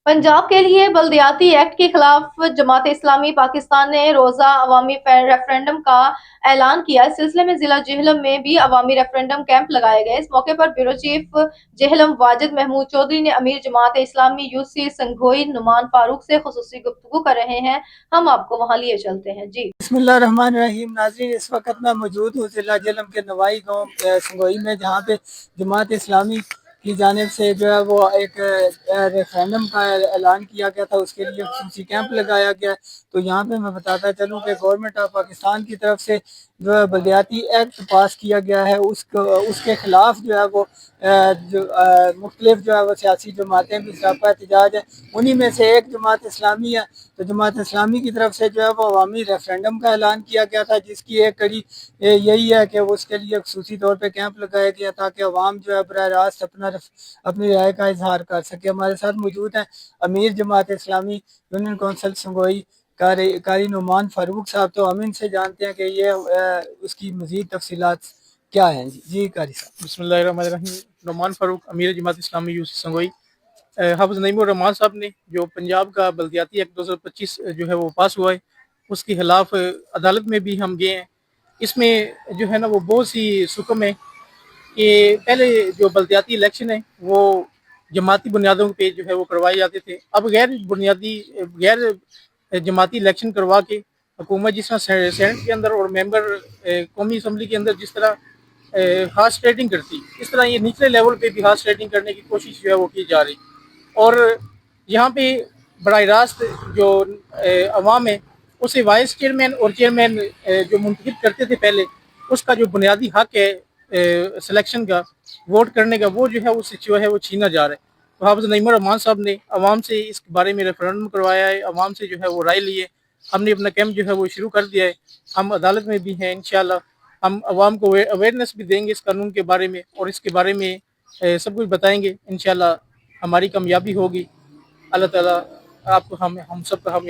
पंजाब के लिए बल्दियाती एक्ट के खिलाफ जमात इस्लामी पाकिस्तान ने रोजा अवामी रेफरेंडम का ऐलान किया। इस सिलसिले में जिला जेहलम में भी अवामी रेफरेंडम कैंप लगाए गए। इस मौके पर ब्यूरो चीफ जेहलम वाजिद महमूद चौधरी ने अमीर जमात इस्लामी यूसी संघोई नुमान फारूक से खुसूसी गुफ्तगू कर रहे हैं। हम आपको वहां लिए चलते हैं। जी बिस्मिल्लाहिर्रहमानिर्रहीम। नाज़रीन, इस वक्त मैं मौजूद हूँ जिला जेहलम के नवाई गाँव संगोई में, जहाँ पे जमात इस्लामी की जानिब से जो है वो एक रेफरेंडम का ऐलान किया गया था। उसके लिए खुसूसी कैंप लगाया गया। तो यहाँ पे मैं बताता चलूँ कि गवर्नमेंट ऑफ पाकिस्तान की तरफ से जो है बल्दियाती एक्ट पास किया गया है, उसके खिलाफ जो है वो जो मुख्तलिफ जो है वो सियासी जमातें भी सरापा एहतजाज है। उन्हीं में से एक जमात इस्लामी है। तो जमात इस्लामी की तरफ से जो है वो अवामी रेफरेंडम का ऐलान किया गया था, जिसकी एक कड़ी यही है कि उसके लिए खसूसी तौर पे कैंप लगाया गया ताकि अवाम जो है बराह रास्त अपनी राय का इजहार कर सके। हमारे साथ मौजूद हैं अमीर जमात इस्लामी यूनियन कौंसिल संगोई कारी नुमान फारूक साहब। तो हम इनसे जानते हैं कि ये उसकी मज़ीद तफसीलात क्या हैं। जी कारी साहब। बिस्मिल्लाहिर्रहमानिर्रहीम। नुमान फारूक, अमीर जमात इस्लामी यूसी संगोई। हाफ़िज़ नईमुर रहमान साहब ने जो पंजाब का बल्दियाती एक्ट 2025 जो है वो पास हुआ है, उसके खिलाफ अदालत में भी हम गए हैं। इसमें जो है ना वो बहुत सी सुकम है कि पहले जो बल्दियाती इलेक्शन है वो जमाती बुनियादों पे जो है वो करवाए जाते थे। अब गैर जमाती इलेक्शन करवा के हुकूमत जिस तरह सेनेट के अंदर और मेंबर कौमी असम्बली के अंदर जिस तरह हार्स ट्रेडिंग करती, इस तरह ये निचले लेवल पे भी हार्स ट्रेडिंग करने की कोशिश जो है वो की जा रही। और यहाँ पे बराह रास्त जो अवाम है उसे वाइस चेयरमैन और चेयरमैन जो मुंतखब करते थे पहले, उसका जो बुनियादी हक है सिलेक्शन का, वोट करने का, वो जो है उससे जो है वो छीना जा रहा है। तो हाफ़िज़ नईमुर रहमान साहब ने अवाम से इस बारे में रेफरेंडम करवाया है, अवाम से जो है वो राय ली है। हमने अपना कैंप जो है वो शुरू कर दिया है। हम अदालत में भी हैं। इंशाल्लाह हम अवाम को अवेयरनेस भी देंगे इस कानून के बारे में और इसके बारे में सब कुछ बताएंगे। इंशाल्लाह हमारी कामयाबी होगी। अल्लाह ताला आपको हम सब का हम